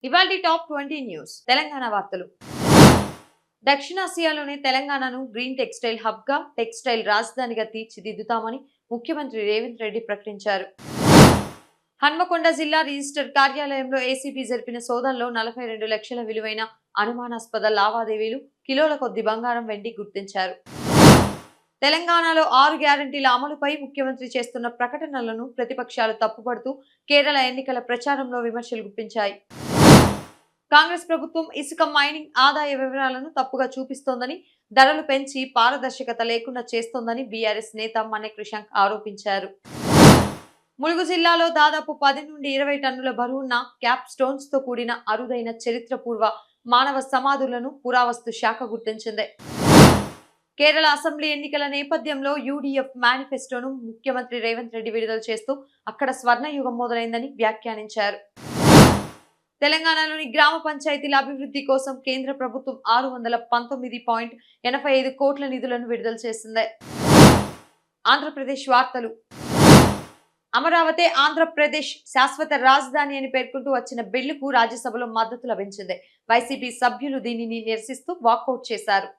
ఇవాల్టి top 20 news Telangana వార్తలు. దక్షిణాసియాలోని తెలంగాణను గ్రీన్ టెక్స్టైల్ హబ్ గా, టెక్స్టైల్ రాజధానిగా తీర్చిదిద్దుతామని ముఖ్యమంత్రి రేవంత్ రెడ్డి ప్రకటించారు. హన్మకొండ జిల్లా రిజిస్టర్ కార్యాలయంలో ఏసీబీ జరిపిన సోదాల్లో 42 లక్షల విలువైన అనుమానాస్పద లావాదేవీలు, కిలోల కొద్ది బంగారం, వెండి గుర్తించారు. తెలంగాణలో 6 గ్యారంటీల అమలుపై ముఖ్యమంత్రి చేస్తున్న ప్రకటనలను ప్రతిపక్షాలు తప్పుపడుతూ కేరళ ఎన్నికల ప్రచారంలో విమర్శలు గుప్పించాయి. కాంగ్రెస్ ప్రభుత్వం ఇసుక మైనింగ్ ఆదాయ వివరాలను తప్పుగా చూపిస్తోందని, ధరలు పెంచి పారదర్శకత లేకుండా చేస్తోందని బీఆర్ఎస్ నేత మన్నె కృషాంక్ ఆరోపించారు. ములుగు జిల్లాలో దాదాపు 10 నుండి 20 టన్నుల బరువున్న క్యాప్ స్టోన్స్ తో కూడిన అరుదైన చరిత్రపూర్వ మానవ సమాధులను పురావస్తు శాఖ గుర్తించింది. కేరళ అసెంబ్లీ ఎన్నికల నేపథ్యంలో యూడీఎఫ్ మేనిఫెస్టోను ముఖ్యమంత్రి రేవంత్ రెడ్డి విడుదల చేస్తూ అక్కడ స్వర్ణయుగం మొదలైందని వ్యాఖ్యానించారు. తెలంగాణలోని గ్రామ పంచాయతీల అభివృద్ధి కోసం కేంద్ర ప్రభుత్వం 619.85 కోట్ల నిధులను విడుదల చేసింది. ఆంధ్రప్రదేశ్ వార్తలు. అమరావతి ఆంధ్రప్రదేశ్ శాశ్వత రాజధాని అని పేర్కొంటూ వచ్చిన బిల్లుకు రాజ్యసభలో మద్దతు లభించింది. వైసీపీ సభ్యులు దీనిని నిరసిస్తూ వాకౌట్ చేశారు.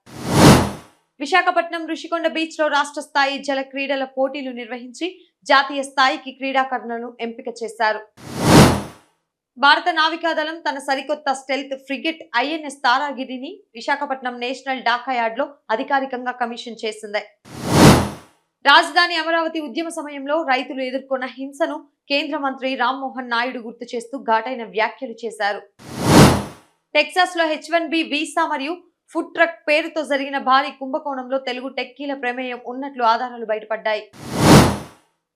విశాఖపట్నం రుషికొండ బీచ్ లో రాష్ట్ర స్థాయి జల క్రీడల పోటీలు నిర్వహించి జాతీయ స్థాయికి క్రీడాకారులను ఎంపిక చేశారు. భారత నావికాదళం తన సరికొత్త స్టెల్త్ ఫ్రిగేట్ ఐఎన్ఎస్ తారాగిరిని విశాఖపట్నం నేషనల్ డాక్యార్డ్ లో అధికారికంగా కమిషన్ చేసింది. రాజధాని అమరావతి ఉద్యమ సమయంలో రైతులు ఎదుర్కొన్న హింసను కేంద్ర మంత్రి రామ్మోహన్ నాయుడు గుర్తు చేస్తూ ఘాటైన వ్యాఖ్యలు చేశారు. టెక్సాస్ లో H1B వీసా మరియు ఫుడ్ ట్రక్ పేరుతో జరిగిన భారీ కుంభకోణంలో తెలుగు టెక్కీల ప్రమేయం ఉన్నట్లు ఆధారాలు బయటపడ్డాయి.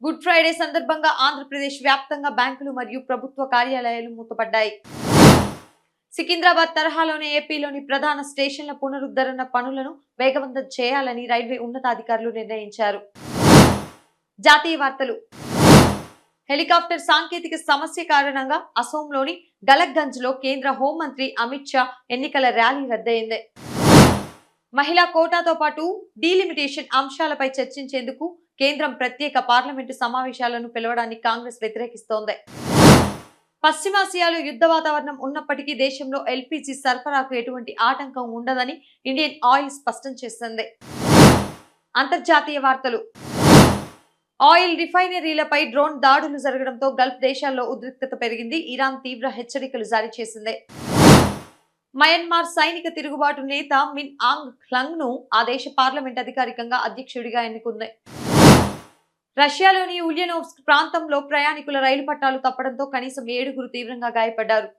గుడ్ ఫ్రైడే సందర్భంగా ఆంధ్రప్రదేశ్ వ్యాప్తంగా బ్యాంకులు మరియు ప్రభుత్వ కార్యాలయాలు మూతపడ్డాయి. సికింద్రాబాద్ తరహాలోనే ఏపీలోని ప్రధాన స్టేషన్ల పునరుద్ధరణ పనులను వేగవంతం చేయాలని రైల్వే ఉన్నతాధికారులు నిర్ణయించారు. జాతీయ వార్తలు. హెలికాప్టర్ సాంకేతిక సమస్య కారణంగా అసోంలోని గలక్గంజ్ లో కేంద్ర హోంమంత్రి అమిత్ షా ఎన్నికల ర్యాలీ రద్దయింది. మహిళా కోటాతో పాటు డీలిమిటేషన్ అంశాలపై చర్చించేందుకు కేంద్రం ప్రత్యేక పార్లమెంటు సమావేశాలను పిలవడాన్ని కాంగ్రెస్ వ్యతిరేకిస్తోంది. పశ్చిమాసియాలో యుద్ధ వాతావరణం ఉన్నప్పటికీ దేశంలో ఎల్పీజీ సరఫరాకు ఎటువంటి ఆటంకం ఉండదని ఇండియన్ ఆయిల్ స్పష్టం చేసింది. అంతర్జాతీయ వార్తలు. ఆయిల్ రిఫైనరీలపై డ్రోన్ దాడులు జరగడంతో గల్ఫ్ దేశాల్లో ఉద్రిక్తత పెరిగింది. ఇరాన్ తీవ్ర హెచ్చరికలు జారీ చేసింది. మయన్మార్ సైనిక తిరుగుబాటు నేత మిన్ ఆంగ్ హ్లంగ్ ను ఆ దేశ పార్లమెంట్ అధికారికంగా అధ్యక్షుడిగా ఎన్నుకుంది. రష్యాలోని ఉల్యనోవ్స్క్ ప్రాంతంలో ప్రయాణికుల రైలు పట్టాలు తప్పడంతో కనీసం 7 తీవ్రంగా గాయపడ్డారు.